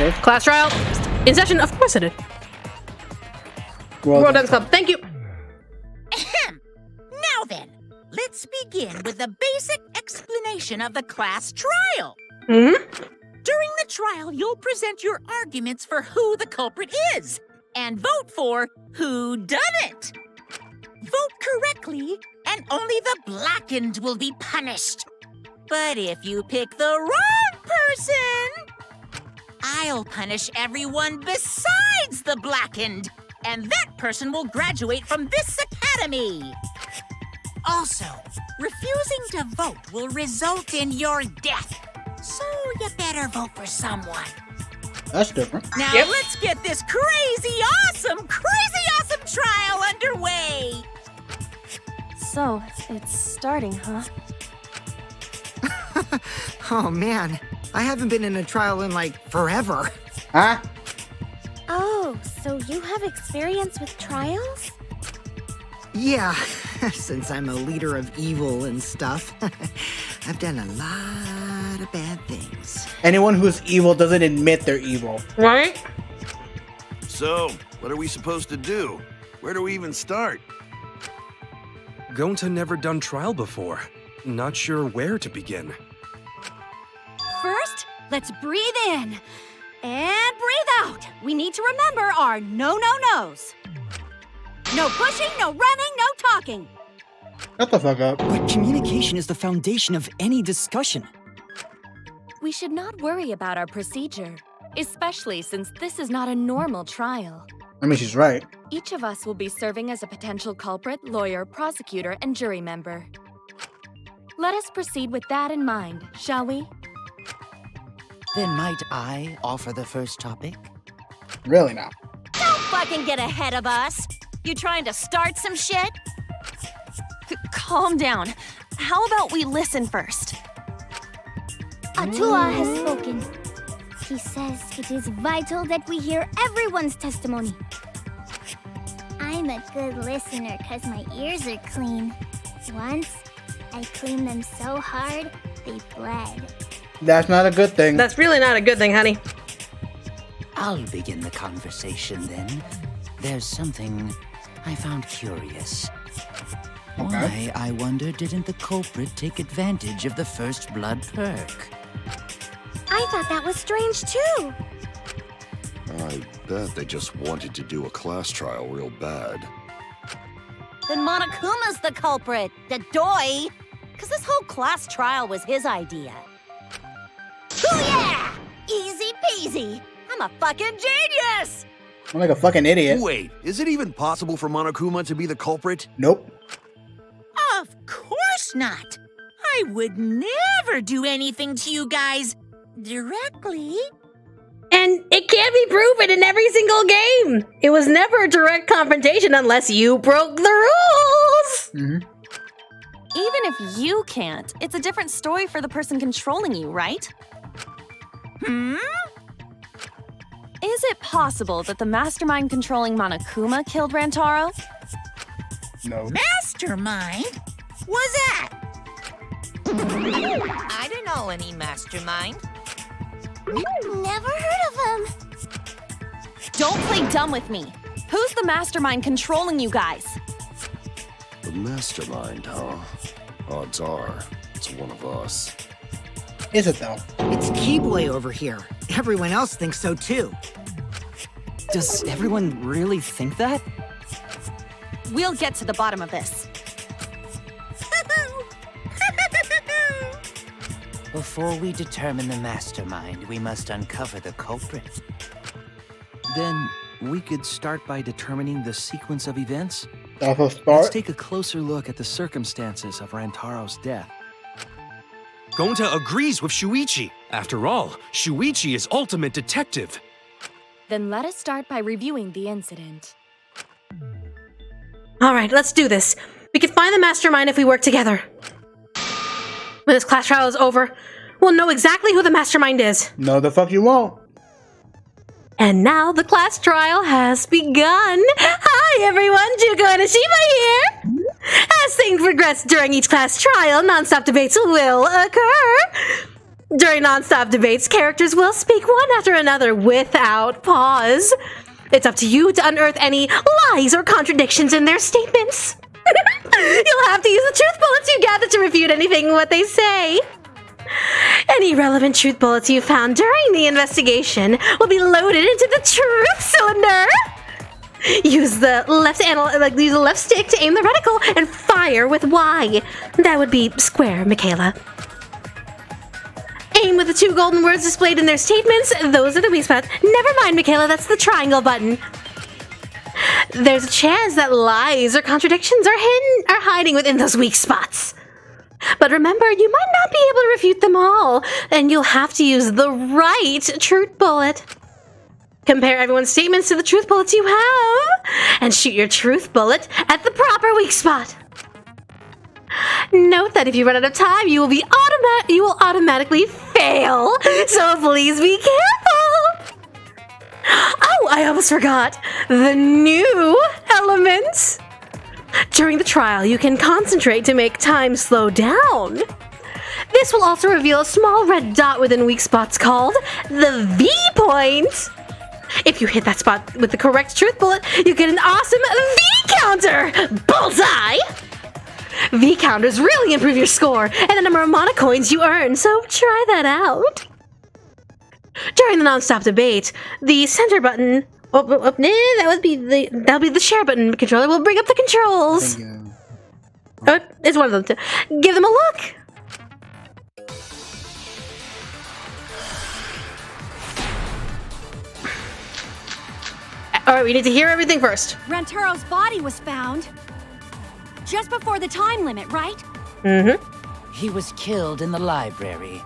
Okay. Class trial in session. Of course it did. World Dance Club. Thank you. Ahem. Now then, let's begin with the basic explanation of the class trial. During the trial, you'll present your arguments for who the culprit is and vote for who done it. Vote correctly, and only the blackened will be punished. But if you pick the wrong person, I'll punish everyone besides the blackened, and that person will graduate from this academy. Also, refusing to vote will result in your death, so you better vote for someone. That's different. Now let's get this crazy awesome trial underway. So, it's starting, huh? Oh man, I haven't been in a trial in like forever. Huh? Oh, so you have experience with trials? Yeah, since I'm a leader of evil and stuff, I've done a lot of bad things. Anyone who's evil doesn't admit they're evil. Right? So, what are we supposed to do? Where do we even start? Gonta never done trial before. Not sure where to begin. First, let's breathe in. And breathe out. We need to remember our no-no-nos. No pushing, no running, no talking. Shut the fuck up. But communication is the foundation of any discussion. We should not worry about our procedure, especially since this is not a normal trial. I mean, she's right. Each of us will be serving as a potential culprit, lawyer, prosecutor, and jury member. Let us proceed with that in mind, shall we? Then might I offer the first topic? Really now. Don't fucking get ahead of us! You trying to start some shit? Calm down. How about we listen first? Atua has spoken. He says it is vital that we hear everyone's testimony. I'm a good listener because my ears are clean. Once, I cleaned them so hard, they bled. That's not a good thing. That's really not a good thing, honey. I'll begin the conversation then. There's something I found curious. Why, I wonder, didn't the culprit take advantage of the first blood perk? I thought that was strange too. I bet they just wanted to do a class trial real bad. Then Monokuma's the culprit, the doy. Because this whole class trial was his idea. Booyah! Easy peasy. I'm a fucking genius! I'm like a fucking idiot. Wait, is it even possible for Monokuma to be the culprit? Nope. Of course not. I would never do anything to you guys directly. And it can't be proven in every single game. It was never a direct confrontation unless you broke the rules. Even if you can't, it's a different story for the person controlling you, right? Is it possible that the mastermind controlling Monokuma killed Rantaro? No. Mastermind? What's that? I don't know any mastermind. Never heard of him. Don't play dumb with me. Who's the mastermind controlling you guys? The mastermind, huh? Odds are, it's one of us. Is it though? It's Keyboy over here. Everyone else thinks so too. Does everyone really think that? We'll get to the bottom of this. Before we determine the mastermind, we must uncover the culprit. Then we could start by determining the sequence of events. Also Let's start. take a closer look at the circumstances of Rantaro's death. Gonta agrees with Shuichi. After all, Shuichi is ultimate detective. Then let us start by reviewing the incident. All right, let's do this. We can find the mastermind if we work together. When this class trial is over, we'll know exactly who the mastermind is. No, the fuck you won't. And now the class trial has begun. Hi everyone, Juko and Ashiba here. As things progress during each class trial, non-stop debates will occur. During non-stop debates, characters will speak one after another without pause. It's up to you to unearth any lies or contradictions in their statements. You'll have to use the truth bullets you gather to refute anything what they say. Any relevant truth bullets you found during the investigation will be loaded into the truth cylinder. Use the left stick to aim the reticle and fire with Y. That would be square, Michaela. Aim with the 2 golden words displayed in their statements. Those are the weak spots. Never mind, Michaela, that's the triangle button. There's a chance that lies or contradictions are hiding within those weak spots. But remember, you might not be able to refute them all, and you'll have to use the right truth bullet. Compare everyone's statements to the truth bullets you have, and shoot your truth bullet at the proper weak spot. Note that if you run out of time, you will automatically fail, so please be careful. Oh, I almost forgot the new elements. During the trial, you can concentrate to make time slow down. This will also reveal a small red dot within weak spots called the V point. If you hit that spot with the correct truth bullet, you get an awesome V counter! Bullseye! V counters really improve your score and the number of mana coins you earn, so try that out. During the non-stop debate, the center button that'll be the share button controller will bring up the controls. Oh, it's one of them. Give them a look. All right, we need to hear everything first. Rantaro's body was found just before the time limit, right? Mm-hmm. He was killed in the library.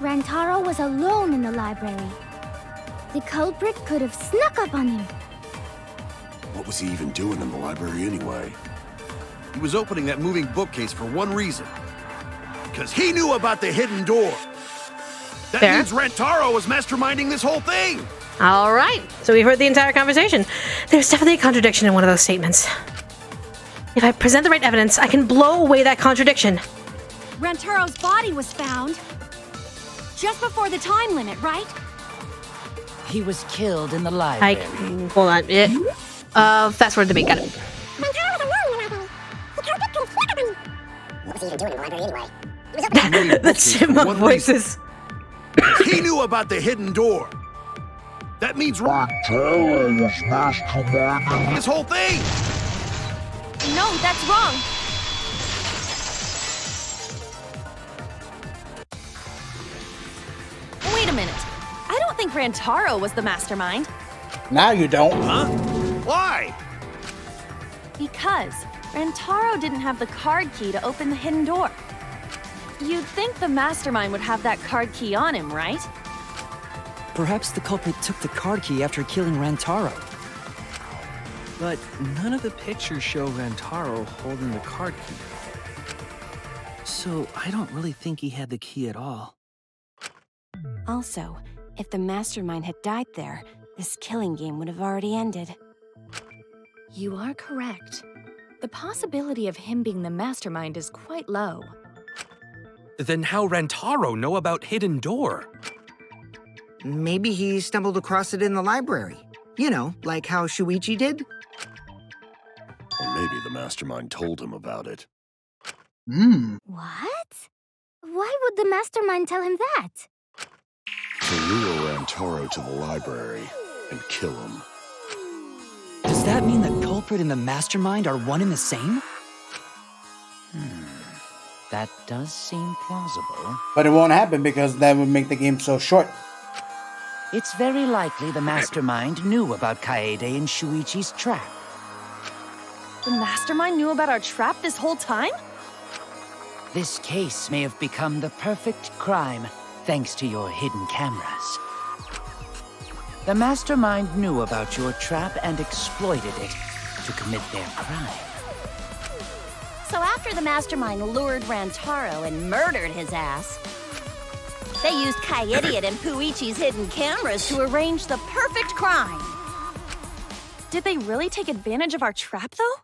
Rantaro was alone in the library. The culprit could have snuck up on him. What was he even doing in the library anyway? He was opening that moving bookcase for one reason. Because he knew about the hidden door. That means Rantaro was masterminding this whole thing. All right, so we've heard the entire conversation. There's definitely a contradiction in one of those statements. If I present the right evidence, I can blow away that contradiction. Rantaro's body was found just before the time limit, right? He was killed in the library. Hold on. Fast forward to me. Got it. What was he even doing in the library anyway? The chipmunk voices. He knew about the hidden door. That means Rantaro was masterminding this whole thing. No, that's wrong. Wait a minute. I don't think Rantaro was the mastermind. Now you don't. Huh? Why? Because Rantaro didn't have the card key to open the hidden door. You'd think the mastermind would have that card key on him, right? Perhaps the culprit took the card key after killing Rantaro. But none of the pictures show Rantaro holding the card key. So I don't really think he had the key at all. Also, if the mastermind had died there, this killing game would have already ended. You are correct. The possibility of him being the mastermind is quite low. Then how Rantaro know about hidden door? Maybe he stumbled across it in the library. You know, like how Shuichi did. Or maybe the mastermind told him about it. What? Why would the mastermind tell him that? To lure Rantaro to the library and kill him. Does that mean the culprit and the mastermind are one and the same? That does seem plausible. But it won't happen because that would make the game so short. It's very likely the mastermind knew about Kaede and Shuichi's trap. The mastermind knew about our trap this whole time? This case may have become the perfect crime thanks to your hidden cameras. The mastermind knew about your trap and exploited it to commit their crime. So after the mastermind lured Rantaro and murdered his ass, they used Kaede and Puichi's hidden cameras to arrange the perfect crime. Did they really take advantage of our trap, though?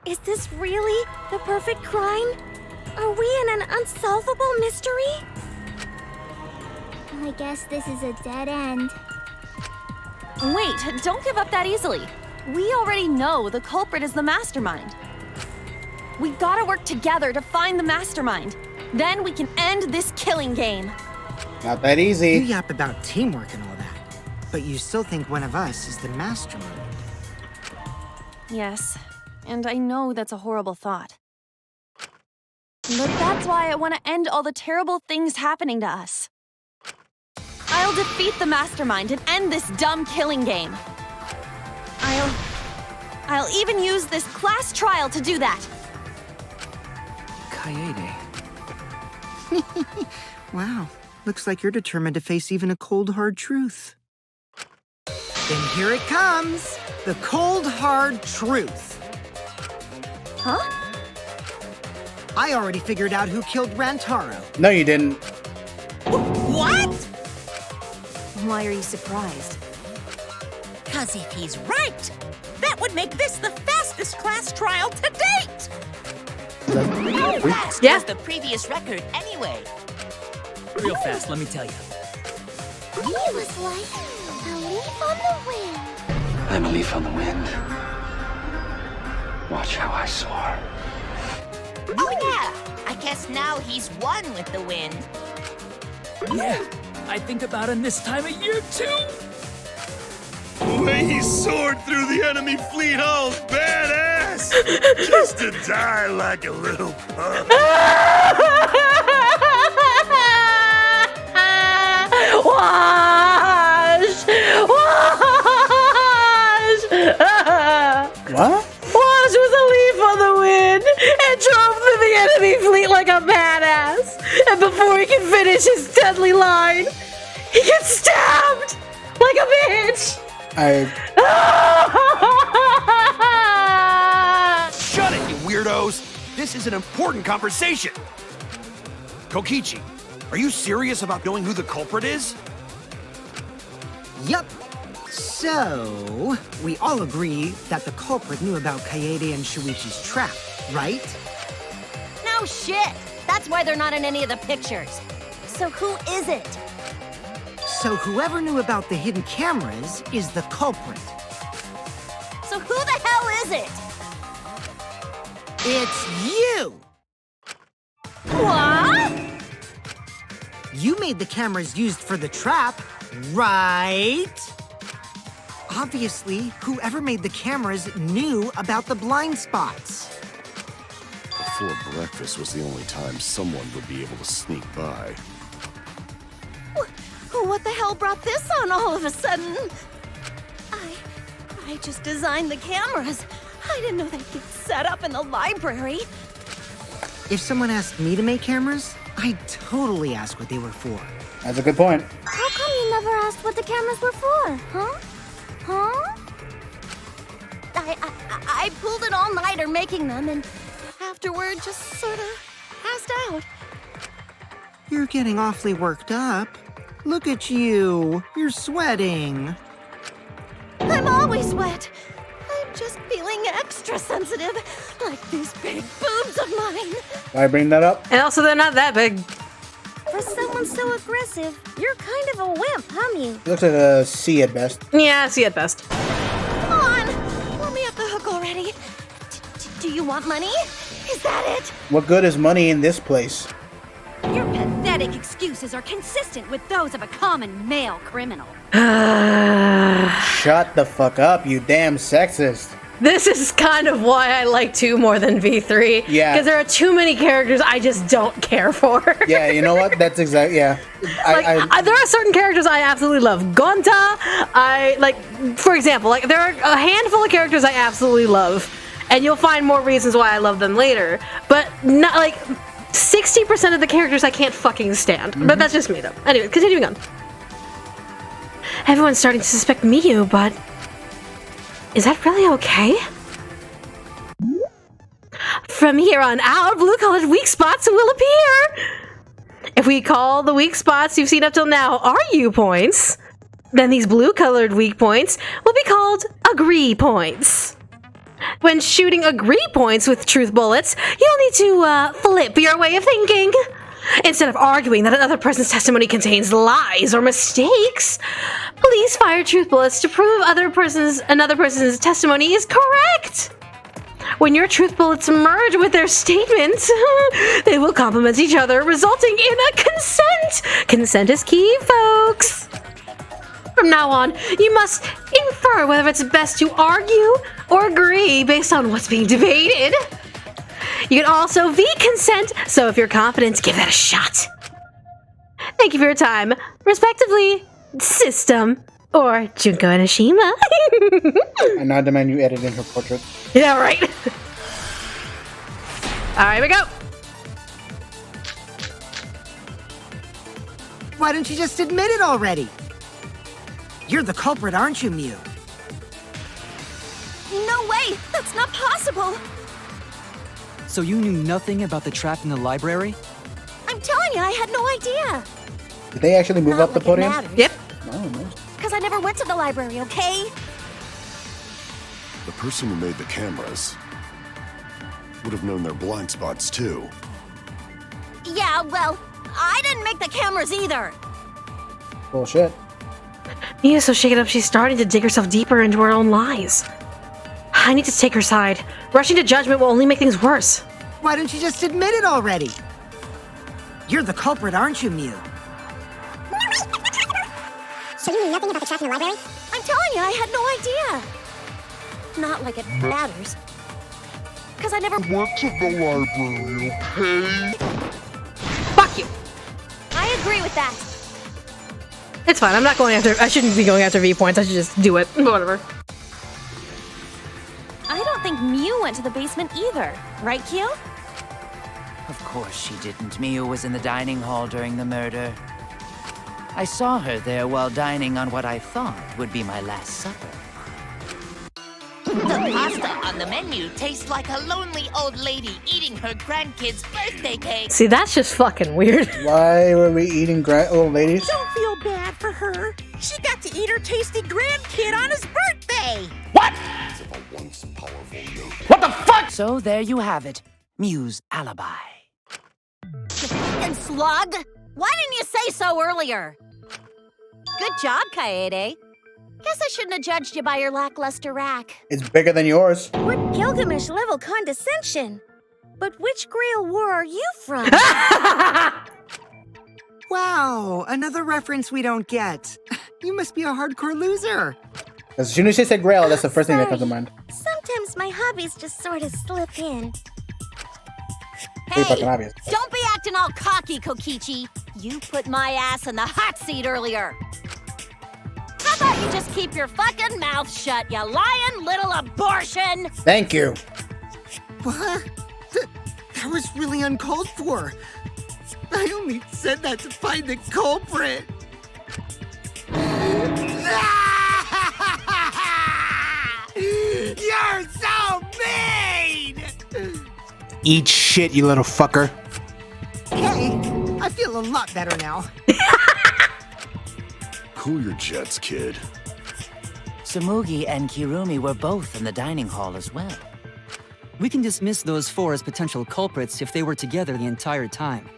Is this really the perfect crime? Are we in an unsolvable mystery? I guess this is a dead end. Wait, don't give up that easily. We already know the culprit is the mastermind. We gotta work together to find the mastermind. Then we can end this killing game. Not that easy. You yap about teamwork and all that, but you still think one of us is the mastermind. Yes, and I know that's a horrible thought. But that's why I want to end all the terrible things happening to us. I'll defeat the mastermind and end this dumb killing game. I'll even use this class trial to do that. Kaede. Wow, looks like you're determined to face even a cold, hard truth. Then here it comes, the cold, hard truth. Huh? I already figured out who killed Rantaro. No, you didn't. What? Why are you surprised? 'Cause if he's right, that would make this the fastest class trial to date! How fast was the previous record anyway? Real fast, let me tell you. He was like a leaf on the wind. I'm a leaf on the wind. Watch how I soar. Oh yeah, I guess now he's one with the wind. Yeah, I think about him this time of year too. The way he soared through the enemy fleet hall's badass! Just to die like a little pup. Wash! Wash! What? Wash was a leaf on the wind and drove through the enemy fleet like a badass. And before he can finish his deadly line, he gets stabbed like a bitch. Shut it, you weirdos! This is an important conversation. Kokichi, are you serious about knowing who the culprit is? Yup. So, we all agree that the culprit knew about Kaede and Shuichi's trap, right? No shit! That's why they're not in any of the pictures. So who is it? So whoever knew about the hidden cameras is the culprit. So who the hell is it? It's you! What? You made the cameras used for the trap, right? Obviously, whoever made the cameras knew about the blind spots. Before breakfast was the only time someone would be able to sneak by. What the hell brought this on all of a sudden? I just designed the cameras. I didn't know they'd get set up in the library. If someone asked me to make cameras, I'd totally ask what they were for. That's a good point. How come you never asked what the cameras were for, huh? Huh? I pulled an all-nighter making them, and afterward just sort of passed out. You're getting awfully worked up. Look at you. You're sweating. I'm always wet. I'm just feeling extra sensitive, like these big boobs of mine. Why bring that up? And also, they're not that big. For someone so aggressive, you're kind of a wimp, huh, Mew? Looks like a C at best. Yeah, C at best. Come on, let me off the hook already. Do you want money? Is that it? What good is money in this place? Your pathetic excuses are consistent with those of a common male criminal. Shut the fuck up, you damn sexist. This is kind of why I like 2 more than V3. Yeah. Because there are too many characters I just don't care for. Yeah, you know what? That's exactly, yeah. There are certain characters I absolutely love. Gonta, for example, there are a handful of characters I absolutely love. And you'll find more reasons why I love them later. But not 60% of the characters I can't fucking stand. Mm-hmm. But that's just me, though. Anyway, continuing on. Everyone's starting to suspect Miyu, but is that really okay? From here on out, blue-colored weak spots will appear. If we call the weak spots you've seen up till now argue points, then these blue-colored weak points will be called agree points. When shooting agree points with truth bullets, you'll need to flip your way of thinking. Instead of arguing that another person's testimony contains lies or mistakes, please fire truth bullets to prove another person's testimony is correct. When your truth bullets merge with their statements, they will complement each other, resulting in a consent. Consent is key, folks. From now on, you must infer whether it's best to argue or agree based on what's being debated. You can also V-consent, so if you're confident, give that a shot. Thank you for your time. Respectively, System or Junko Enoshima. I now demand you edit in her portrait. Yeah, right. Alright, we go. Why don't you just admit it already? You're the culprit, aren't you, Mew? No way! That's not possible! So you knew nothing about the trap in the library? I'm telling you, I had no idea! Did they actually move up the podium? Yep. Oh, nice. Because I never went to the library, okay? The person who made the cameras would have known their blind spots too. Yeah, well, I didn't make the cameras either! Bullshit. Mia's so shaken up she's starting to dig herself deeper into her own lies. I need to take her side. Rushing to judgment will only make things worse. Why don't you just admit it already? You're the culprit, aren't you, Mew? So you knew nothing about the trap in the library? I'm telling you, I had no idea! Not like it matters. Because I never went to the library, okay? Fuck you! I agree with that! It's fine, I'm not going after- I shouldn't be going after V points, I should just do it. Whatever. I don't think Mew went to the basement either. Right, Q? Of course she didn't. Mew was in the dining hall during the murder. I saw her there while dining on what I thought would be my last supper. The pasta on the menu tastes like a lonely old lady eating her grandkid's birthday cake. See, that's just fucking weird. Why were we eating old ladies? Don't feel bad for her. She got to eat her tasty grandkid on his birthday. What the fuck? So there you have it. Mew's alibi. You fucking slug! Why didn't you say so earlier? Good job, Kaede. Guess I shouldn't have judged you by your lackluster rack. It's bigger than yours. What Gilgamesh-level condescension? But which Grail war are you from? Wow, another reference we don't get. You must be a hardcore loser. As soon as she said Grail, that's the first thing that comes to mind. Sometimes my hobbies just sort of slip in. Pretty fucking obvious. Don't be acting all cocky, Kokichi. You put my ass in the hot seat earlier. How about you just keep your fucking mouth shut, you lying little abortion? Thank you. What? That was really uncalled for. I only said that to find the culprit. You're so mean! Eat shit, you little fucker. Hey, I feel a lot better now. Cool your jets, kid. Tsumugi and Kirumi were both in the dining hall as well. We can dismiss those four as potential culprits if they were together the entire time.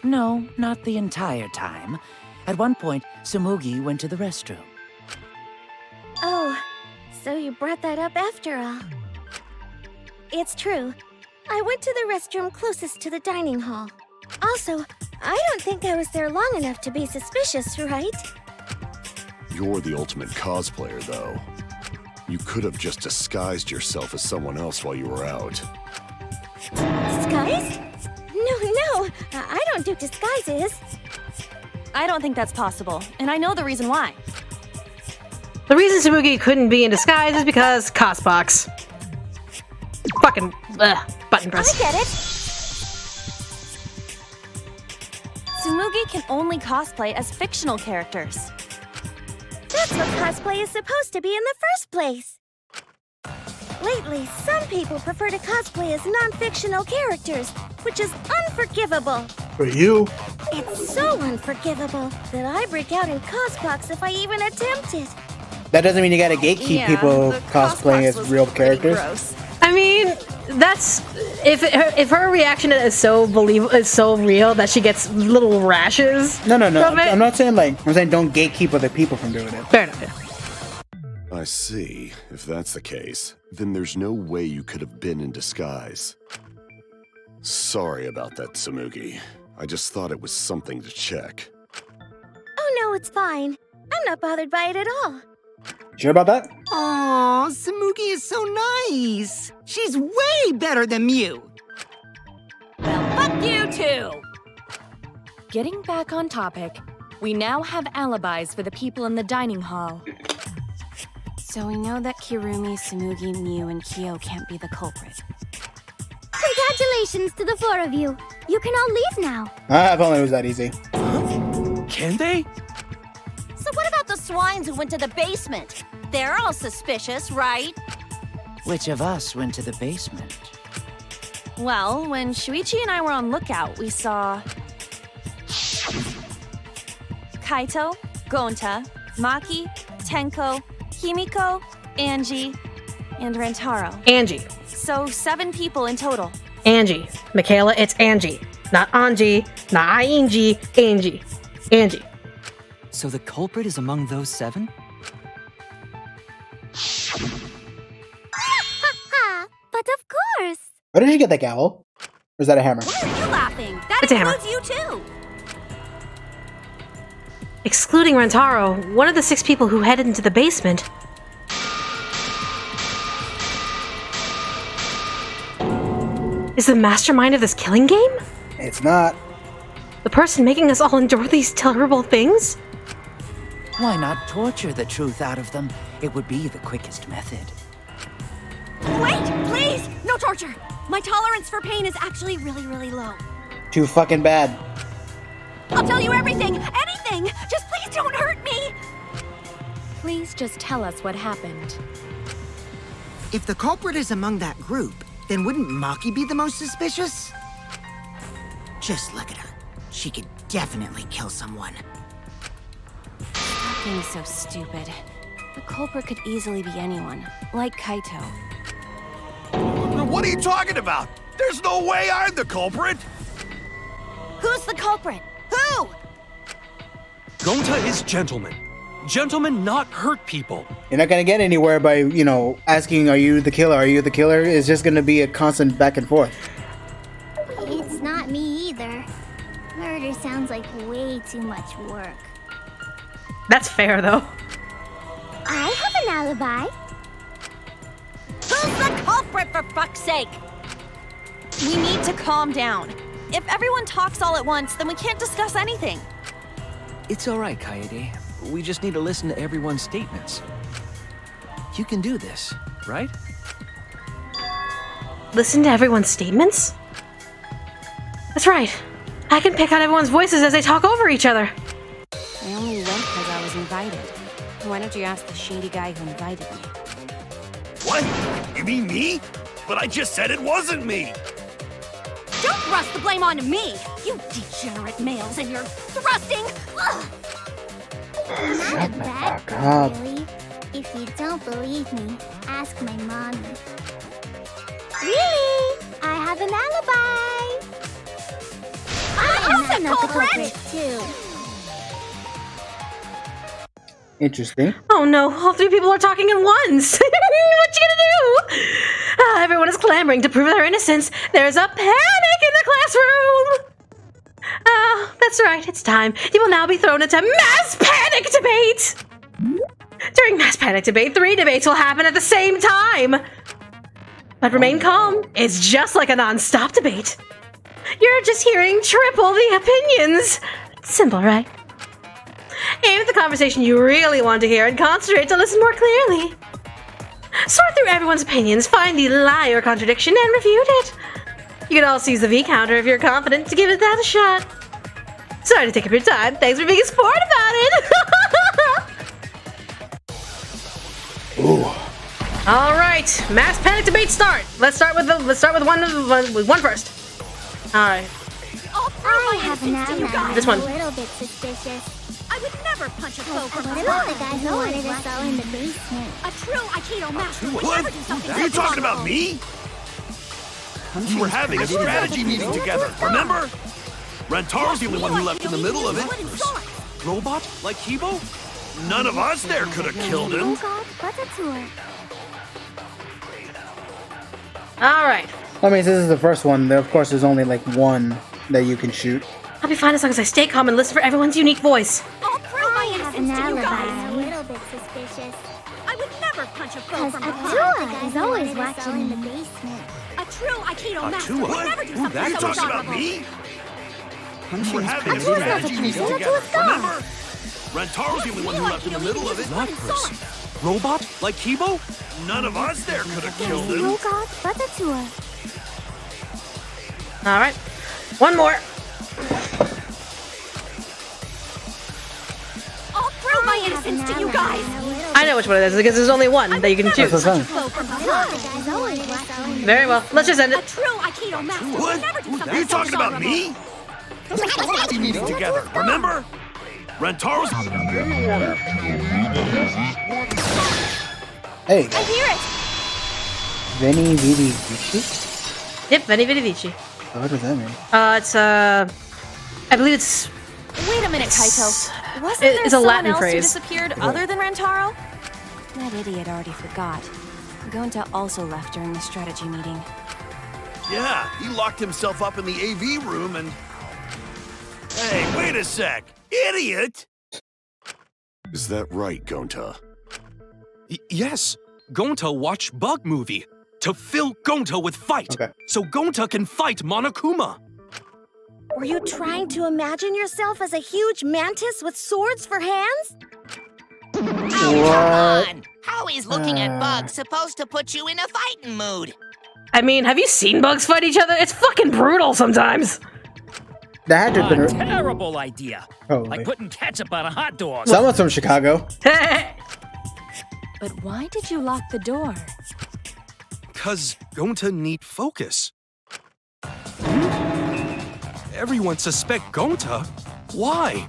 No, not the entire time. At one point, Tsumugi went to the restroom. Oh, so you brought that up after all. It's true. I went to the restroom closest to the dining hall. Also, I don't think I was there long enough to be suspicious, right? You're the ultimate cosplayer, though. You could have just disguised yourself as someone else while you were out. Disguise? No, I don't do disguises. I don't think that's possible, and I know the reason why. The reason Tsumugi couldn't be in disguise is because Cosbox. Fucking button press. I get it. Tsumugi can only cosplay as fictional characters. That's what cosplay is supposed to be in the first place. Lately, some people prefer to cosplay as non-fictional characters, which is unforgivable. For you? It's so unforgivable that I break out in Cosbox if I even attempt it. That doesn't mean you gotta gatekeep people cosplaying as real characters. I mean, that's if her reaction is so real that she gets little rashes. No. I'm not saying I'm saying don't gatekeep other people from doing it. Fair enough. Yeah. I see. If that's the case, then there's no way you could have been in disguise. Sorry about that, Tsumugi. I just thought it was something to check. Oh no, it's fine. I'm not bothered by it at all. Sure about that? Aw, Tsumugi is so nice. She's way better than Mew. Well, fuck you too! Getting back on topic, we now have alibis for the people in the dining hall. So we know that Kirumi, Tsumugi, Mew, and Kyo can't be the culprit. Congratulations to the 4 of you. You can all leave now. If only it was that easy. Can they? So what about the swines who went to the basement? They're all suspicious, right? Which of us went to the basement? Well, when Shuichi and I were on lookout, we saw Kaito, Gonta, Maki, Tenko, Himiko, Angie, and Rantaro. Angie. So 7 people in total. Angie. Michaela, it's Angie. Not Angie, not Aingie, Angie. Angie. So the culprit is among those 7? But of course. Where did you get that gavel? Or is that a hammer? Why are you laughing? That It's a hammer. includes you too! Excluding Rantaro, one of the 6 people who headed into the basement. Is the mastermind of this killing game? It's not. The person making us all endure these terrible things? Why not torture the truth out of them? It would be the quickest method. Wait, please! No torture! My tolerance for pain is actually really low. Too fucking bad. I'll tell you everything! Anything! Just please don't hurt me! Please just tell us what happened. If the culprit is among that group, then wouldn't Maki be the most suspicious? Just look at her. She could definitely kill someone. Stop being so stupid. The culprit could easily be anyone, like Kaito. What are you talking about? There's no way I'm the culprit! Who's the culprit? Who? Gonta is gentleman. Gentlemen not hurt people. You're not gonna get anywhere by, asking, are you the killer? Are you the killer? It's just gonna be a constant back and forth. It's not me either. Murder sounds like way too much work. That's fair, though. I have an alibi. Who's the culprit, for fuck's sake? We need to calm down. If everyone talks all at once, then we can't discuss anything. It's all right, Kaede. We just need to listen to everyone's statements. You can do this, right? Listen to everyone's statements? That's right. I can pick out everyone's voices as they talk over each other. I only went because I was invited. Why don't you ask the shady guy who invited me? What? You mean me? But I just said it wasn't me! Don't thrust the blame onto me! You degenerate males and your thrusting! Ugh. Not a bad fuck up. thing, really. If you don't believe me, ask my mommy. Really? I have an alibi. I'm not the culprit too. Interesting. Oh no, all 3 people are talking at once! What you gonna do? Everyone is clamoring to prove their innocence. There's a panic in the classroom! Oh, that's right, it's time. You will now be thrown into mass panic debate! During mass panic debate, 3 debates will happen at the same time! But remain calm. It's just like a non-stop debate. You're just hearing triple the opinions. Simple, right? Aim at the conversation you really want to hear and concentrate to listen more clearly. Sort through everyone's opinions, find the lie or contradiction, and refute it. You can also use the V counter if you're confident to give it that a shot. Sorry to take up your time. Thanks for being a sport about it. Ooh. All right, mass panic debate start. Let's start with one first. All right. All 3 I have an ally. This one. A little bit suspicious. I would never punch a foe from What behind. about the guy who wanted us all in the basement? A true Aikido master would What? never do something Are you talking about me? We were having a strategy meeting together, remember? Rentaro's the only one who left in the middle of it. Robot? Like Kibo? None of us there could have killed him. Oh God, what's a tour? Alright. I mean, this is the first one. Of course, there's only like one that you can shoot. I'll be fine as long as I stay calm and listen for everyone's unique voice. I'll prove my I have innocence an to you alibi. guys. A little bit suspicious. I would never punch a foe Because from behind. Atua is always watching in the basement. A true Aikido master would What? never do Are something you so talking about dishonorable. me? We were having a strategy meeting together, remember? Rentaro's the only one who left in the middle of it. Not person. Robot? Like Kibo? None of us there could have killed him. Oh God, what's a tour? Alright. One more. I'll prove my innocence to you guys. I know which one it is because there's only one that you can choose. That's the Foe from behind. Guy's always watching. Very well. Let's just end A it. true Aikido master would What? never do something Are you so talking about dishonorable. me? We were having a strategy meeting together, remember? Rentaro's... Hey, I hear it. Veni Vidi Vici? Yep, Veni Vidi Vici. What does that mean? It's I believe it's Wait a minute, Kaito. Wasn't It's there a someone Latin else phrase. who disappeared other than Rentaro? That idiot already forgot. Gonta also left during the strategy meeting. Yeah, he locked himself up in the AV room and... Hey, wait a sec! Idiot! Is that right, Gonta? Yes. Gonta watched Bug Movie to fill Gonta with fight, Okay. so Gonta can fight Monokuma. Were you trying to imagine yourself as a huge mantis with swords for hands? Oh, What? come on! How is looking at bugs supposed to put you in a fighting mood? I mean, have you seen bugs fight each other? It's fucking brutal sometimes. That had to have been. A terrible idea. Holy. Like putting ketchup on a hot dog. Someone's from Chicago. But why did you lock the door? Cause Gonta need focus. Everyone suspect Gonta? Why?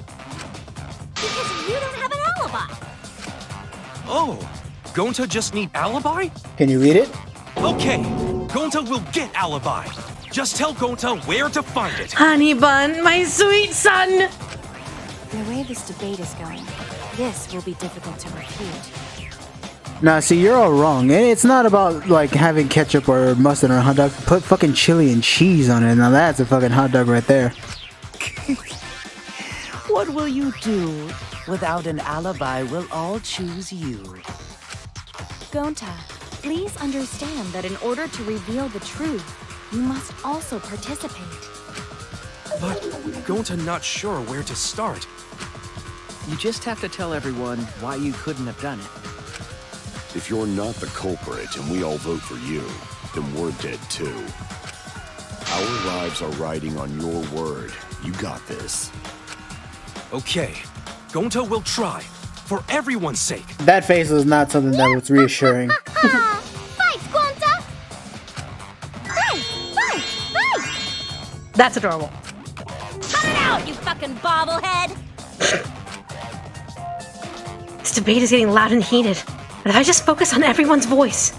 Because you don't have an alibi. Oh, Gonta just need alibi? Can you read it? Okay, Gonta will get alibi. Just tell Gonta where to find it. Honey bun, my sweet son. The way this debate is going, this will be difficult to refute. Nah, see, you're all wrong. It's not about like having ketchup or mustard on a hot dog. Put fucking chili and cheese on it. Now that's a fucking hot dog right there. What will you do? Without an alibi, we'll all choose you. Gonta, please understand that in order to reveal the truth, you must also participate. But Gonta not sure where to start. You just have to tell everyone why you couldn't have done it. If you're not the culprit and we all vote for you, then we're dead too. Our lives are riding on your word. You got this. Okay, Gonta will try, for everyone's sake. That face was not something that was reassuring. Fight, Gonta! Fight! That's adorable. Cut it out, you fucking bobblehead! This debate is getting loud and heated. But if I just focus on everyone's voice,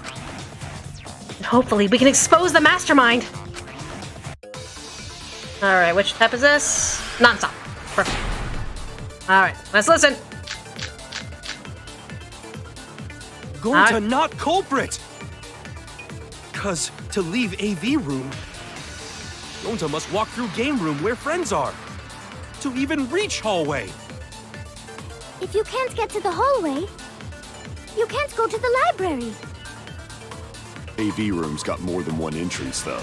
and hopefully we can expose the mastermind. Alright, which type is this? Non-stop. Perfect. Alright, let's listen. Gonta not culprit! Cause to leave AV room, Gonta must walk through game room where friends are. To even reach hallway. If you can't get to the hallway, you can't go to the library. AV room's got more than one entrance, though.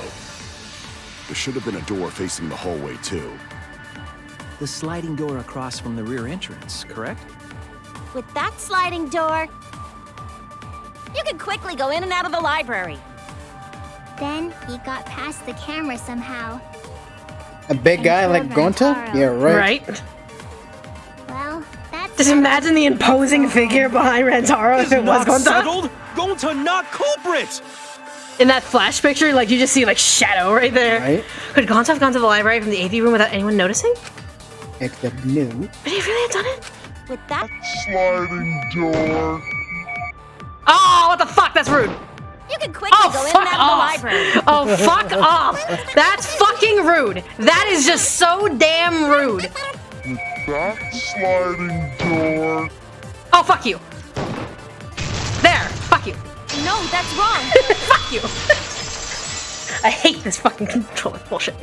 There should have been a door facing the hallway, too. The sliding door across from the rear entrance, correct? With that sliding door, you can quickly go in and out of the library. Then he got past the camera somehow. A big guy like Gonta? Yeah, right. Right. Well, that's... Just imagine the imposing figure behind Rentaro if it was Not Gonta. settled? Gonta not culprit! In that flash picture, like you just see like shadow right there. Right. Could Gonta have gone to the library from the AV room without anyone noticing? Except no. Would he really have done it? With that sliding door. Oh, what the fuck? That's rude. you can quickly go in and out of the library. Oh, fuck off. That's fucking rude. That is just so damn rude. That sliding door. Oh, fuck you. There. Fuck you. No, that's wrong. Fuck you. I hate this fucking controller bullshit.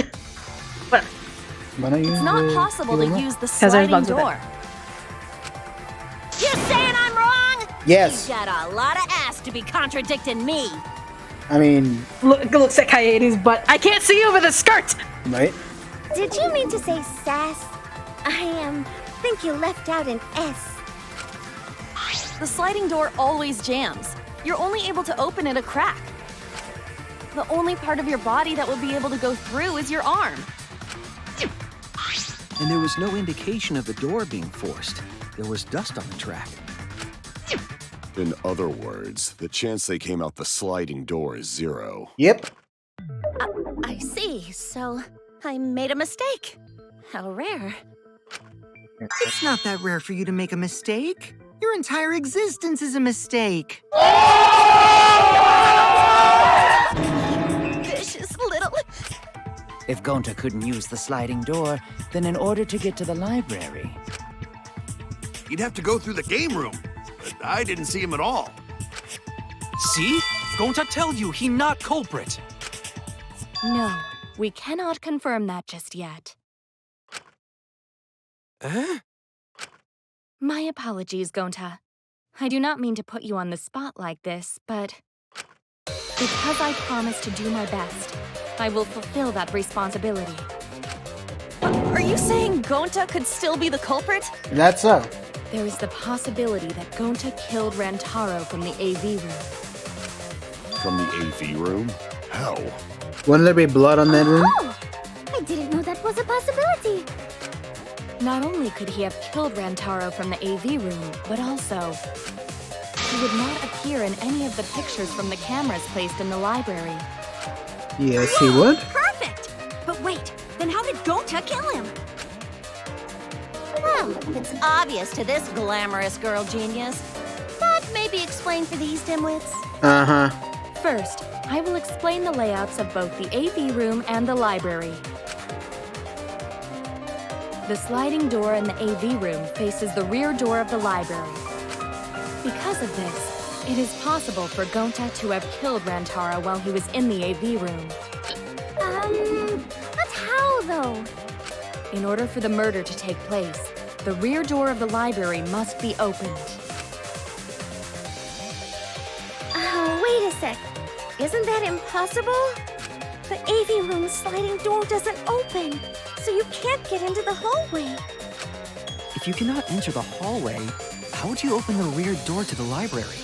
Whatever. It's not possible to use the there's sliding bugs with it. door. You saying I'm wrong? Yes. You got a lot of ass to be contradicting me. I mean, looks at Coyote's butt. I can't see over the skirt. Right? Did you mean to say sass? I think you left out an S. The sliding door always jams. You're only able to open it a crack. The only part of your body that will be able to go through is your arm. And there was no indication of the door being forced. There was dust on the track. In other words, the chance they came out the sliding door is 0. Yep. I see. So I made a mistake. How rare. It's not that rare for you to make a mistake. Your entire existence is a mistake. Vicious little... If Gonta couldn't use the sliding door, then in order to get to the library... You'd have to go through the game room, but I didn't see him at all. See? Gonta tell you he not culprit. No, we cannot confirm that just yet. My apologies, Gonta. I do not mean to put you on the spot like this, but because I promised to do my best, I will fulfill that responsibility. Are you saying Gonta could still be the culprit? That's so. There is the possibility that Gonta killed Rantaro from the AV room. From the AV room? How? Wouldn't there be blood on that room? Oh! I didn't know that was a possibility. Not only could he have killed Rantaro from the AV room, but also he would not appear in any of the pictures from the cameras placed in the library. Yes, he would. Perfect! But wait, then how did Gonta kill him? Well, it's obvious to this glamorous girl genius. But maybe explain for these dimwits. Uh-huh. First, I will explain the layouts of both the AV room and the library. The sliding door in the AV room faces the rear door of the library. Because of this, it is possible for Gonta to have killed Rantaro while he was in the AV room. But how though? In order for the murder to take place, the rear door of the library must be opened. Wait a sec. Isn't that impossible? The AV room's sliding door doesn't open, so you can't get into the hallway. If you cannot enter the hallway, how would you open the rear door to the library?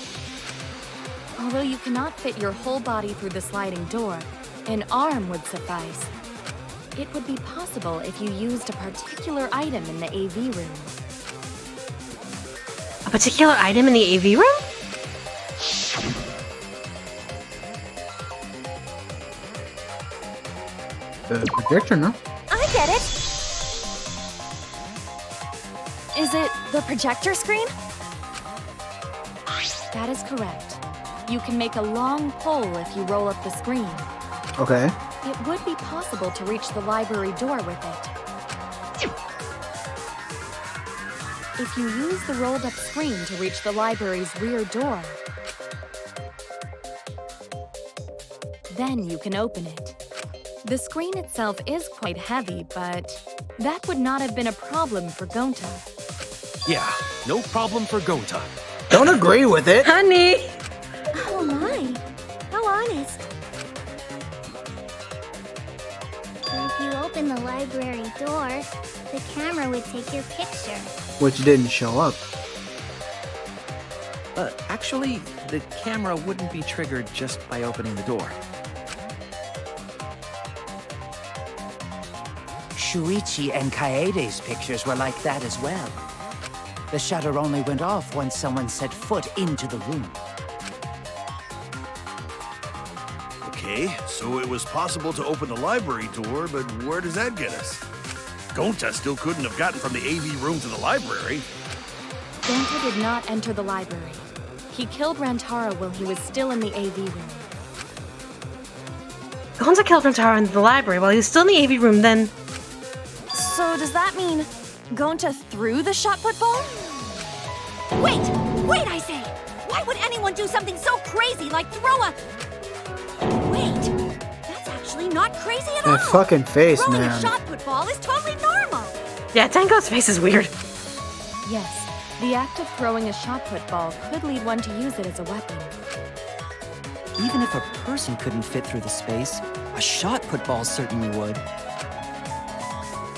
Although you cannot fit your whole body through the sliding door, an arm would suffice. It would be possible if you used a particular item in the AV room. A particular item in the AV room? The projector, no? I get it. Is it the projector screen? That is correct. You can make a long pole if you roll up the screen. Okay. It would be possible to reach the library door with it. If you use the rolled up screen to reach the library's rear door, then you can open it. The screen itself is quite heavy, but that would not have been a problem for Gonta. Yeah, no problem for Gonta. Don't agree with it. Honey! Oh my, how honest. If you open the library door, the camera would take your picture. Which didn't show up. Actually, the camera wouldn't be triggered just by opening the door. Shuichi and Kaede's pictures were like that as well. The shutter only went off once someone set foot into the room. Okay, so it was possible to open the library door, but where does that get us? Gonta still couldn't have gotten from the AV room to the library. Gonta did not enter the library. He killed Rantaro while he was still in the AV room. Gonta killed Rantaro in the library while he was still in the AV room, then... So does that mean Gonta threw the shot put ball? Wait, I say! Why would anyone do something so crazy like throw a... Wait, that's actually not crazy at all! That fucking face, Throwing man. a shot put ball is totally normal! Yeah, Tango's face is weird. Yes, the act of throwing a shot put ball could lead one to use it as a weapon. Even if a person couldn't fit through the space, a shot put ball certainly would.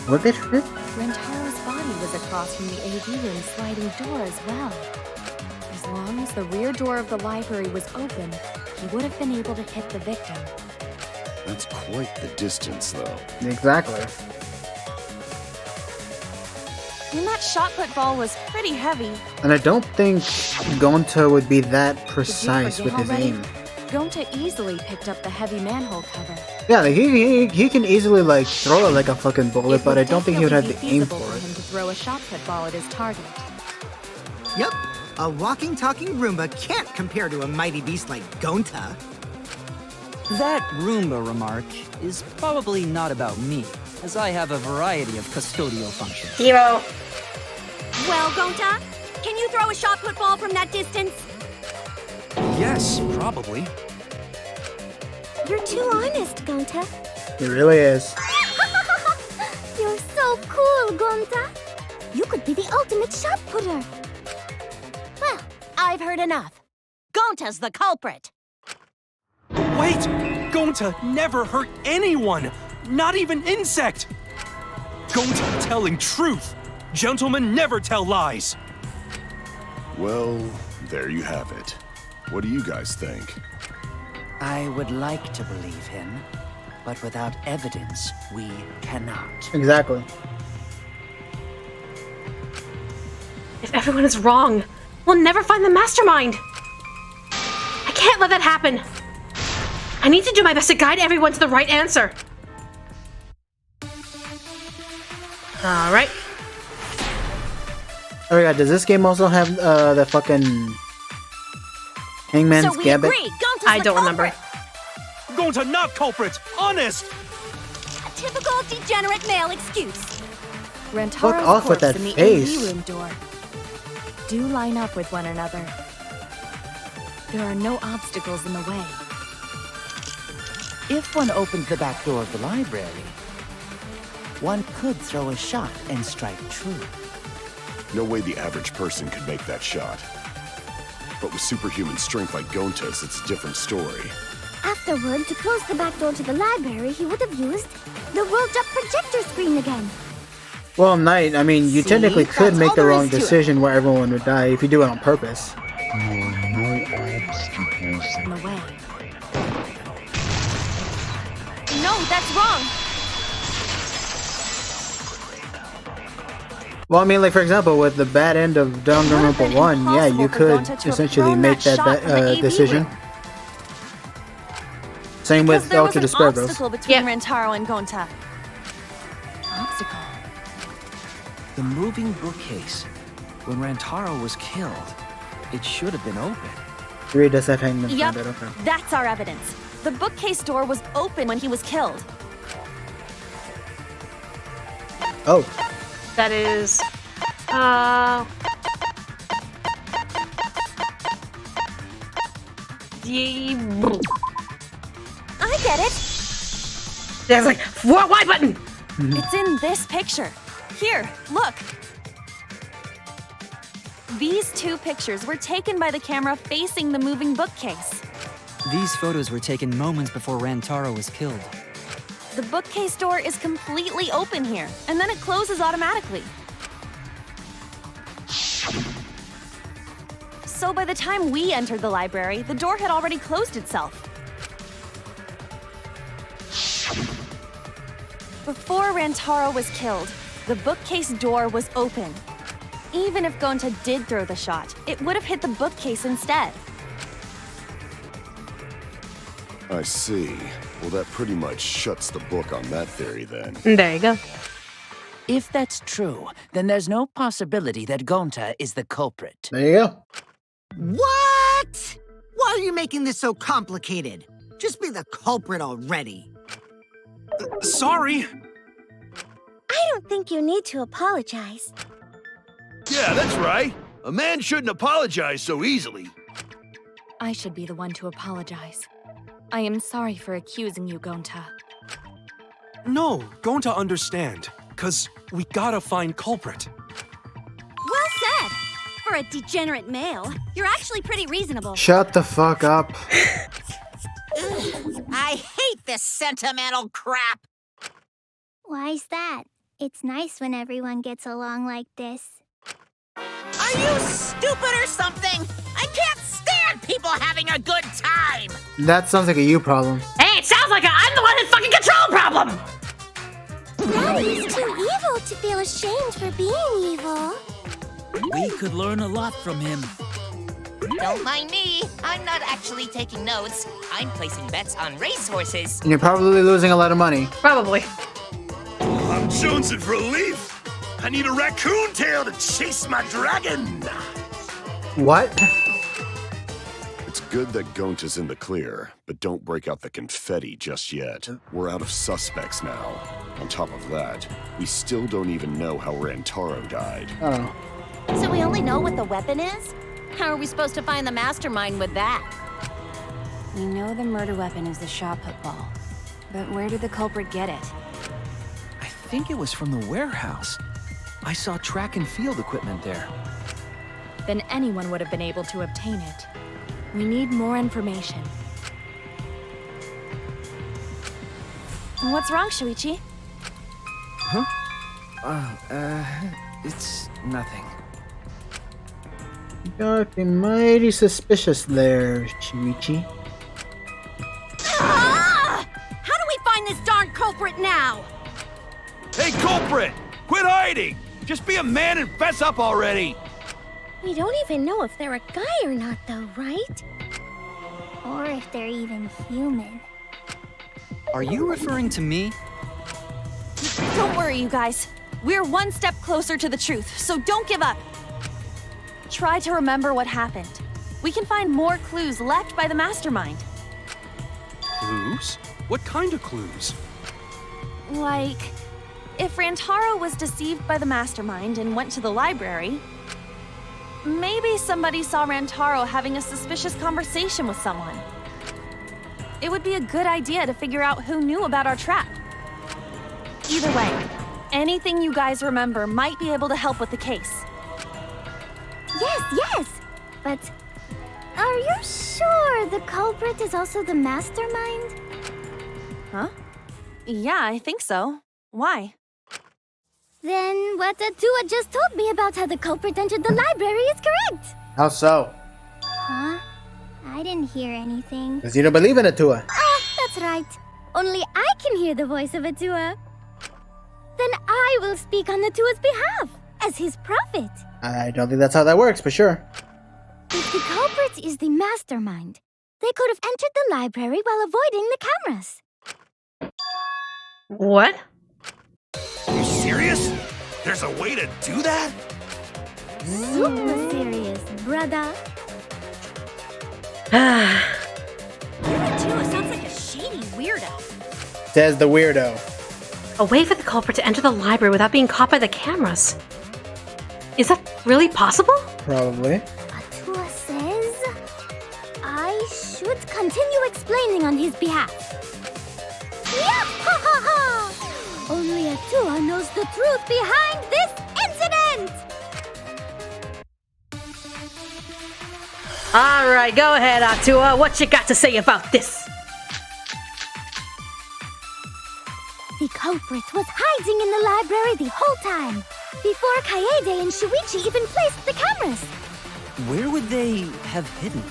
Would it fit? Rantaro's body was across from the AV room sliding door as well. As long as the rear door of the library was open, he would have been able to hit the victim. That's quite the distance, though. Exactly. And that shot put ball was pretty heavy. And I don't think Gonta would be that precise with his aim. Gonta easily picked up the heavy manhole cover. Yeah, like he can easily like throw it like a fucking bullet, but I don't think he would have the aim for him it. to throw a shot put ball at his target. Yep, a walking, talking Roomba can't compare to a mighty beast like Gonta. That Roomba remark is probably not about me, as I have a variety of custodial functions. Hero. Well, Gonta, can you throw a shot put ball from that distance? Yes, probably. You're too honest, Gonta. It really is. You're so cool, Gonta. You could be the ultimate shot putter. Well, I've heard enough. Gonta's the culprit. Wait! Gonta never hurt anyone! Not even insect! Gonta telling truth! Gentlemen never tell lies! Well, there you have it. What do you guys think? I would like to believe him, but without evidence, we cannot. Exactly. If everyone is wrong, we'll never find the mastermind. I can't let that happen. I need to do my best to guide everyone to the right answer. Alright. Oh my god, does this game also have the fucking Hangman's Gambit? I don't remember. Gonta not culprit! Honest! A typical degenerate male excuse. Rantaro's off with corpse that in the face. AV room door. Do line up with one another. There are no obstacles in the way. If one opened the back door of the library, one could throw a shot and strike true. No way the average person could make that shot. But with superhuman strength like Gonta's, it's a different story. Afterward, to close the back door to the library, he would have used the World Up projector screen again. Well, Knight, I mean, you technically could make the wrong decision where everyone would die if you do it on purpose. No obstacles in the way. No, that's wrong. Well, I mean, like, for example, with the bad end of DanganRonpa 1, yeah, you could essentially make that decision. Same with there was Ultra an Despair Bros. obstacle between Rantaro and Gonta. Obstacle. The moving bookcase. When Rantaro was killed, it should have been open. 3 does have Hangman's Yep, Gambit, okay. that's our evidence. The bookcase door was open when he was killed. Oh. That is... I get it. There's like, what? Y button? It's in this picture. Here, look. These two pictures were taken by the camera facing the moving bookcase. These photos were taken moments before Rantaro was killed. The bookcase door is completely open here, and then it closes automatically. So by the time we entered the library, the door had already closed itself. Before Rantaro was killed, the bookcase door was open. Even if Gonta did throw the shot, it would have hit the bookcase instead. I see. Well, that pretty much shuts the book on that theory then. There you go. If that's true, then there's no possibility that Gonta is the culprit. There you go. What? Why are you making this so complicated? Just be the culprit already. Sorry. I don't think you need to apologize. Yeah, that's right. A man shouldn't apologize so easily. I should be the one to apologize. I am sorry for accusing you, Gonta. No, going to understand. 'Cause we gotta find culprit. Well said! For a degenerate male, you're actually pretty reasonable. Shut the fuck up. I hate this sentimental crap. Why's that? It's nice when everyone gets along like this. Are you stupid or something? I can't stand people having a good time. That sounds like a you problem. Hey, it sounds like I'm the one who's fucking control problem! Daddy's too evil to feel ashamed for being evil. We could learn a lot from him. Don't mind me. I'm not actually taking notes. I'm placing bets on racehorses. And you're probably losing a lot of money. Probably. I'm jonesing for a leaf. I need a raccoon tail to chase my dragon. What? It's good that Gonta's in the clear, but don't break out the confetti just yet. We're out of suspects now. On top of that, we still don't even know how Rantaro died. Oh. So we only know what the weapon is? How are we supposed to find the mastermind with that? We know the murder weapon is the shot put ball. But where did the culprit get it? I think it was from the warehouse. I saw track and field equipment there. Then anyone would have been able to obtain it. We need more information. What's wrong, Shuichi? Huh? It's nothing. You're acting mighty suspicious there, Shuichi. Ah! How do we find this darn culprit now? Hey, culprit! Quit hiding! Just be a man and fess up already! We don't even know if they're a guy or not, though, right? Or if they're even human. Are you referring to me? Don't worry, you guys. We're one step closer to the truth, so don't give up. Try to remember what happened. We can find more clues left by the mastermind. Clues? What kind of clues? Like, if Rantaro was deceived by the mastermind and went to the library, maybe somebody saw Rantaro having a suspicious conversation with someone. It would be a good idea to figure out who knew about our trap. Either way, anything you guys remember might be able to help with the case. Yes! But are you sure the culprit is also the mastermind? Huh? Yeah, I think so. Why? Then what Atua just told me about how the culprit entered the library is correct! How so? Huh? I didn't hear anything. Because you don't believe in Atua. Oh, that's right. Only I can hear the voice of Atua. Then I will speak on Atua's behalf, as his prophet. I don't think that's how that works, but sure. If the culprit is the mastermind, they could have entered the library while avoiding the cameras. What? You serious? There's a way to do that? Super serious, brother. Atua sounds like a shady weirdo. Says the weirdo. A way for the culprit to enter the library without being caught by the cameras. Is that really possible? Probably. Atua says I should continue explaining on his behalf. Yeah-ha-ha-ha! Only Atua knows the truth behind this incident! Alright, go ahead, Atua. What you got to say about this? The culprit was hiding in the library the whole time, before Kaede and Shuichi even placed the cameras. Where would they have hidden?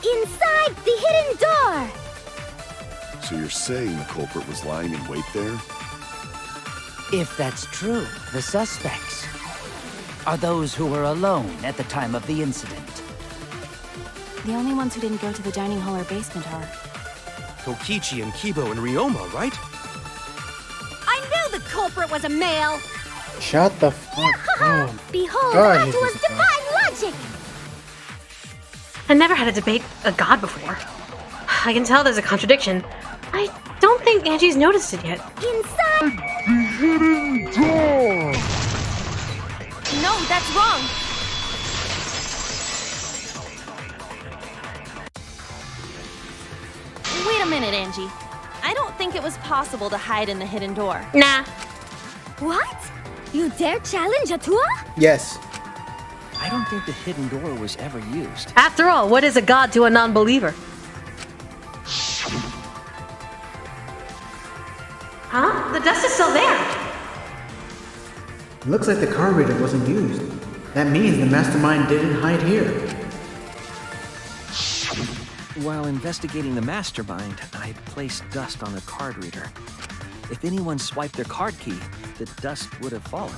Inside the hidden door! So you're saying the culprit was lying in wait there? If that's true, the suspects are those who were alone at the time of the incident. The only ones who didn't go to the dining hall or basement are Kokichi and Kibo and Ryoma, right? I knew the culprit was a male! Shut the fuck up. Behold, God, Attua's divine logic! I never had a debate a god before. I can tell there's a contradiction. I don't think Angie's noticed it yet. Inside the hidden door! No, that's wrong. Wait a minute, Angie. I don't think it was possible to hide in the hidden door. Nah. What? You dare challenge Attua? Yes. I don't think the hidden door was ever used. After all, what is a god to a non-believer? Huh? The dust is still there. It looks like the card reader wasn't used. That means the mastermind didn't hide here. While investigating the mastermind, I placed dust on the card reader. If anyone swiped their card key, the dust would have fallen.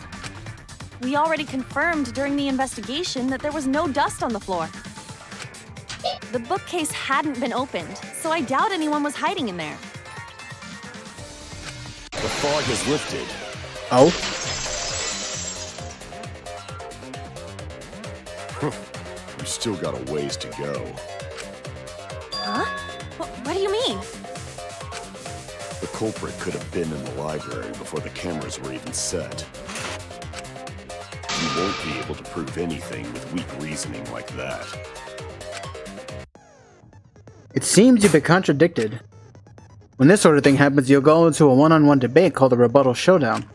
We already confirmed during the investigation that there was no dust on the floor. The bookcase hadn't been opened, so I doubt anyone was hiding in there. The fog has lifted. Oh? We've still got a ways to go. Huh? What do you mean? The culprit could have been in the library before the cameras were even set. You won't be able to prove anything with weak reasoning like that. It seems you've been contradicted. When this sort of thing happens, you'll go into a one-on-one debate called a rebuttal showdown.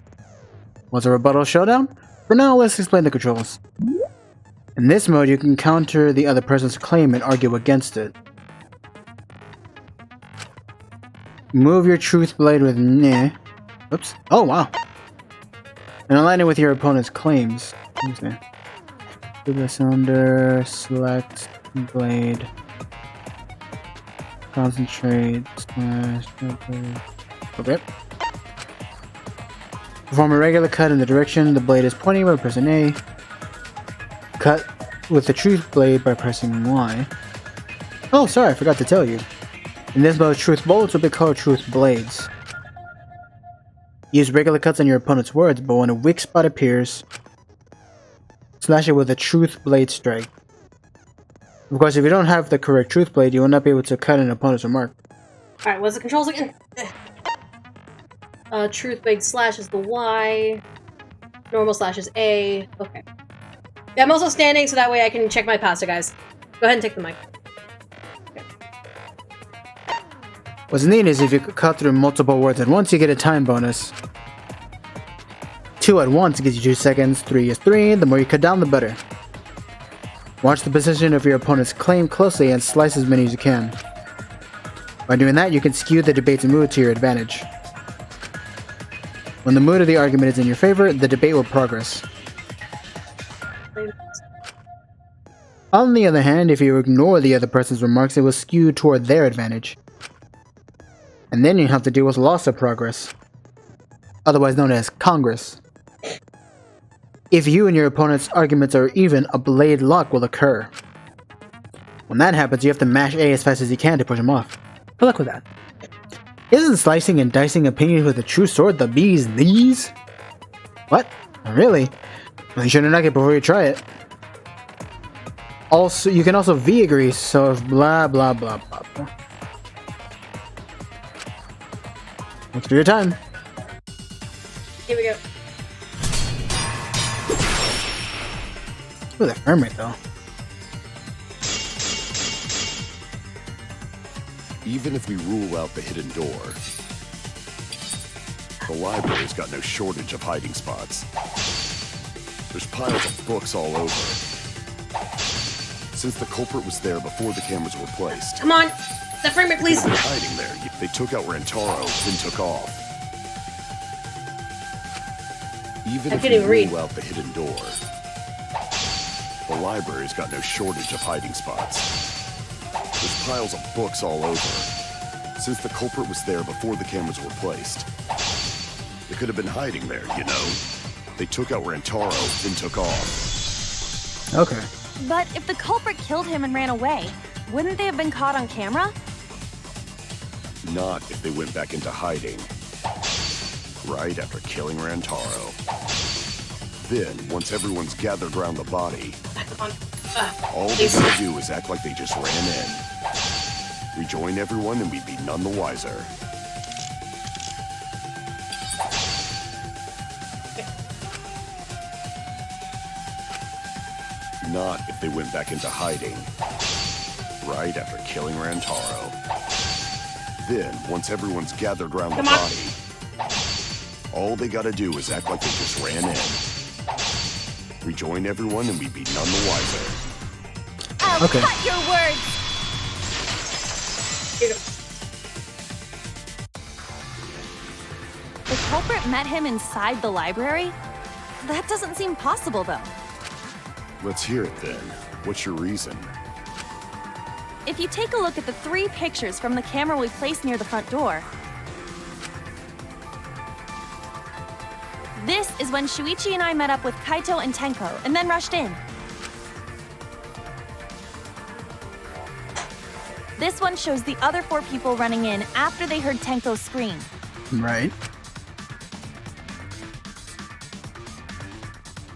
What's a rebuttal showdown? For now, let's explain the controls. In this mode, you can counter the other person's claim and argue against it. Move your truth blade with Neh. Oops. Oh, wow. And align it with your opponent's claims. Do the cylinder, select blade, concentrate, slash, okay. Perform a regular cut in the direction the blade is pointing by pressing A. Cut with the truth blade by pressing Y. Oh, sorry, I forgot to tell you. In this mode, truth bolts will be called truth blades. Use regular cuts on your opponent's words, but when a weak spot appears, slash it with a truth blade strike. Of course, if you don't have the correct truth blade, you will not be able to cut an opponent's remark. Alright, what's the controls again? Truth blade slash is the Y. Normal slash is A. Okay. Yeah, I'm also standing so that way I can check my pasta, guys. Go ahead and take the mic. What's neat is if you cut through multiple words at once, you get a time bonus. 2 at once gives you 2 seconds, 3 is 3, the more you cut down the better. Watch the position of your opponent's claim closely and slice as many as you can. By doing that, you can skew the debate's mood to your advantage. When the mood of the argument is in your favor, the debate will progress. On the other hand, if you ignore the other person's remarks, it will skew toward their advantage. And then you have to deal with loss of progress, otherwise known as Congress. If you and your opponent's arguments are even, a blade lock will occur. When that happens, you have to mash A as fast as you can to push him off. Good luck with that. Isn't slicing and dicing opinions with a true sword the bee's knees? What? Really? Well, you should knock it before you try it. Also, you can also V-agree, so blah blah blah blah blah. Thanks for your time. Here we go. Ooh, that frame rate though. Even if we rule out the hidden door, the library's got no shortage of hiding spots. There's piles of books all over. Since the culprit was there before the cameras were placed. Come on! That frame rate, please! They're hiding there. They took out Rantaro, then took off. Even if we rule out the hidden door, the library's got no shortage of hiding spots. There's piles of books all over. Since the culprit was there before the cameras were placed. They could have been hiding there, you know. They took out Rantaro, then took off. Okay. But if the culprit killed him and ran away, wouldn't they have been caught on camera? Not if they went back into hiding. Right after killing Rantaro. Then, once everyone's gathered around the body, all they gotta do is act like they just ran in. Rejoin everyone and we'd be none the wiser. Not if they went back into hiding. Right after killing Rantaro. Then, once everyone's gathered around the body, all they gotta do is act like they just ran in. Rejoin everyone and we'd be none the wiser. I'll Okay. cut your words! The culprit met him inside the library? That doesn't seem possible, though. Let's hear it then. What's your reason? If you take a look at the 3 pictures from the camera we placed near the front door, this is when Shuichi and I met up with Kaito and Tenko, and then rushed in. This one shows the other 4 people running in after they heard Tenko scream. Right.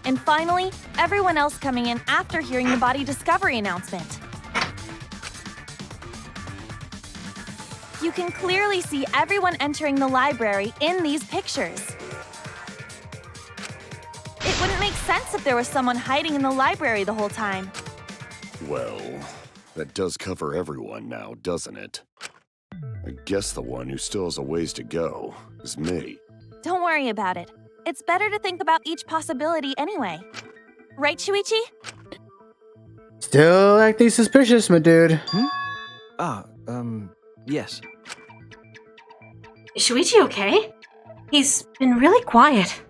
And finally, everyone else coming in after hearing the body discovery announcement. You can clearly see everyone entering the library in these pictures. It wouldn't make sense if there was someone hiding in the library the whole time. Well, that does cover everyone now, doesn't it? I guess the one who still has a ways to go is me. Don't worry about it. It's better to think about each possibility anyway. Right, Shuichi? Still acting suspicious, my dude. Yes. Is Shuichi okay? He's been really quiet.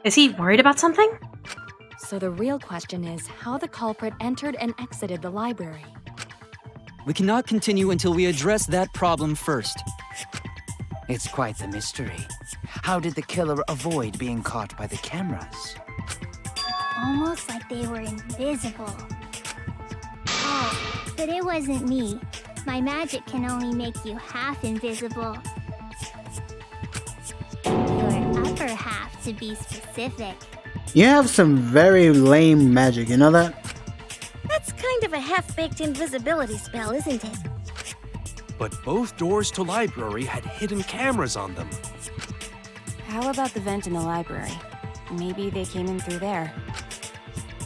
Is he worried about something? So the real question is how the culprit entered and exited the library. We cannot continue until we address that problem first. It's quite the mystery. How did the killer avoid being caught by the cameras? Almost like they were invisible. Oh, but it wasn't me. My magic can only make you half invisible. Your upper half, to be specific. You have some very lame magic, you know that? That's kind of a half-baked invisibility spell, isn't it? But both doors to library had hidden cameras on them. How about the vent in the library? Maybe they came in through there.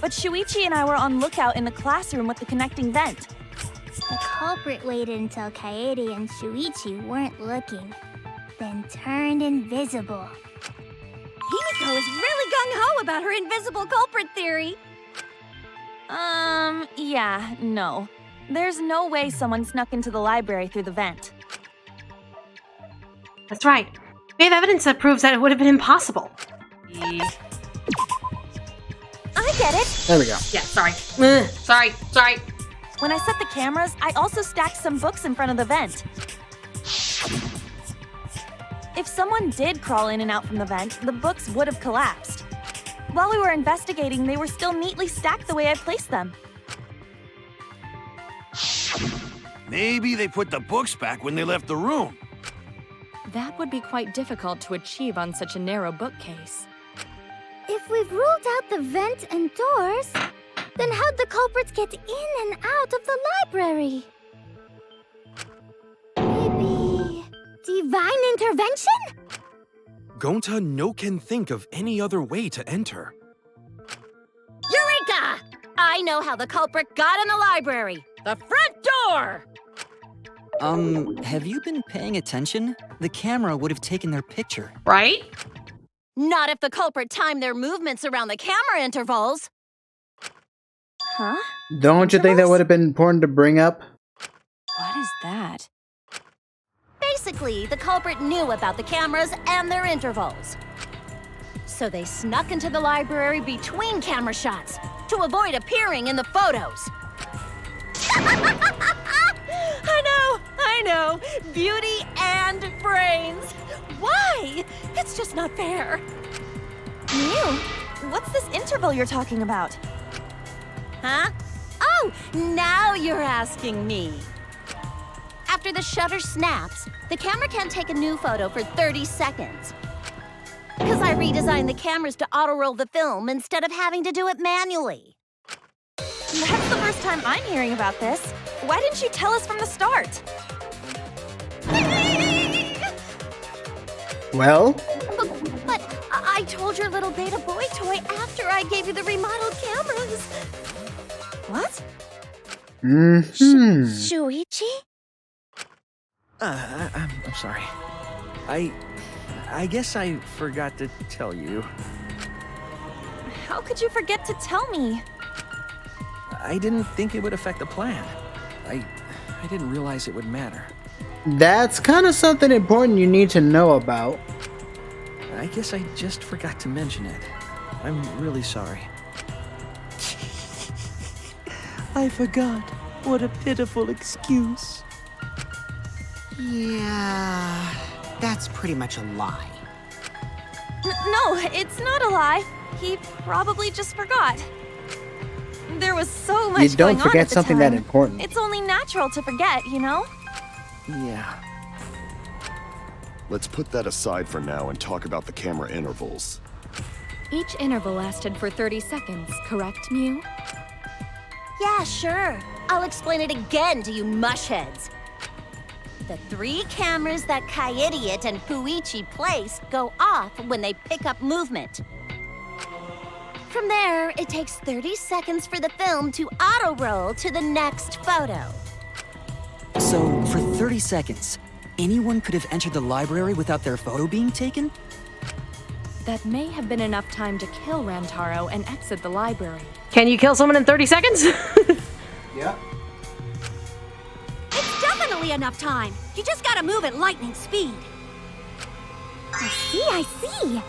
But Shuichi and I were on lookout in the classroom with the connecting vent. The culprit waited until Kaede and Shuichi weren't looking, then turned invisible. Himiko is really gung-ho about her invisible culprit theory. Yeah, no. There's no way someone snuck into the library through the vent. That's right. We have evidence that proves that it would have been impossible. I get it. There we go. Yeah, sorry. Sorry. When I set the cameras, I also stacked some books in front of the vent. If someone did crawl in and out from the vent, the books would have collapsed. While we were investigating, they were still neatly stacked the way I placed them. Maybe they put the books back when they left the room. That would be quite difficult to achieve on such a narrow bookcase. If we've ruled out the vent and doors, then how'd the culprits get in and out of the library? Maybe divine intervention? Gonta no can think of any other way to enter. Eureka! I know how the culprit got in the library. The front door! Have you been paying attention? The camera would have taken their picture. Right? Not if the culprit timed their movements around the camera intervals. Huh? Don't you think that would have been important to bring up? What is that? Basically, the culprit knew about the cameras and their intervals. So they snuck into the library between camera shots to avoid appearing in the photos. I know. Beauty and brains. Why? It's just not fair. Mew, what's this interval you're talking about? Huh? Oh, now you're asking me. After after the shutter snaps, the camera can't take a new photo for 30 seconds. Because I redesigned the cameras to auto-roll the film instead of having to do it manually. That's the first time I'm hearing about this. Why didn't you tell us from the start? Well? But I told your little beta boy toy after I gave you the remodeled cameras. What? Shuichi? I'm sorry. I guess I forgot to tell you. How could you forget to tell me? I didn't think it would affect the plan. I didn't realize it would matter. That's kind of something important you need to know about. I guess I just forgot to mention it. I'm really sorry. I forgot. What a pitiful excuse. Yeah, that's pretty much a lie. No, it's not a lie. He probably just forgot. There was so much You don't going on forget at the something time. that important. It's only natural to forget, you know? Yeah. Let's put that aside for now and talk about the camera intervals. Each interval lasted for 30 seconds, correct, Mew? Yeah, sure. I'll explain it again to you mushheads. The 3 cameras that Kaidiot and Fuichi place go off when they pick up movement. From there, it takes 30 seconds for the film to auto-roll to the next photo. So, for 30 seconds, anyone could have entered the library without their photo being taken? That may have been enough time to kill Rantaro and exit the library. Can you kill someone in 30 seconds? Yeah. It's definitely enough time. You just gotta move at lightning speed. I see.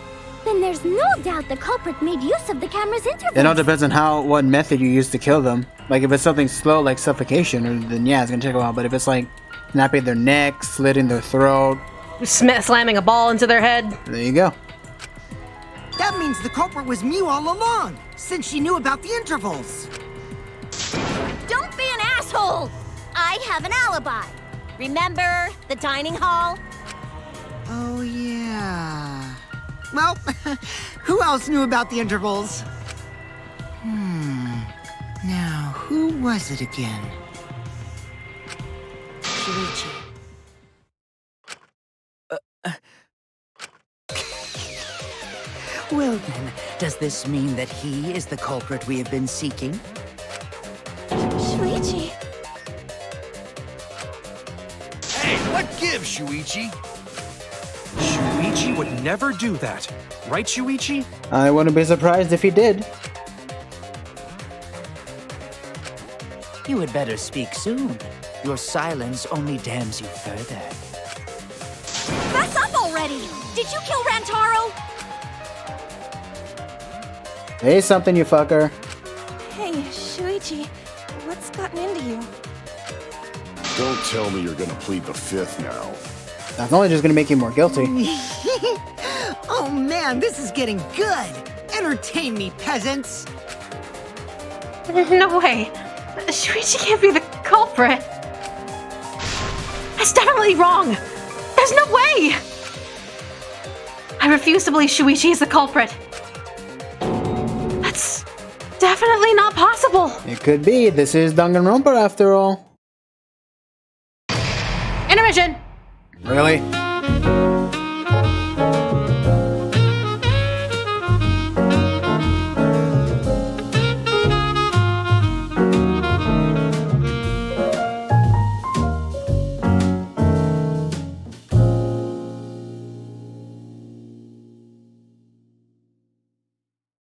Then there's no doubt the culprit made use of the camera's interval. It all depends on what method you use to kill them. Like if it's something slow like suffocation, then yeah, it's gonna take a while. But if it's like snapping their neck, slitting their throat, slamming a ball into their head. There you go. That means the culprit was Mew all along, since she knew about the intervals. Don't be an asshole! I have an alibi. Remember the dining hall? Oh, yeah. Well, who else knew about the intervals? Now, who was it again? Shuichi. Well then, does this mean that he is the culprit we have been seeking? Shuichi. Hey, what gives, Shuichi? Shuichi would never do that. Right, Shuichi? I wouldn't be surprised if he did. You had better speak soon. Your silence only damns you further. Fess up already! Did you kill Rantaro? Say something, you fucker. Hey, Shuichi, what's gotten into you? Don't tell me you're gonna plead the fifth now. That's only just gonna make you more guilty. Oh man, this is getting good! Entertain me, peasants! No way. Shuichi can't be the culprit. That's definitely wrong. There's no way. I refuse to believe Shuichi is the culprit. That's definitely not possible. It could be. This is DanganRonpa after all. Intermission. Really?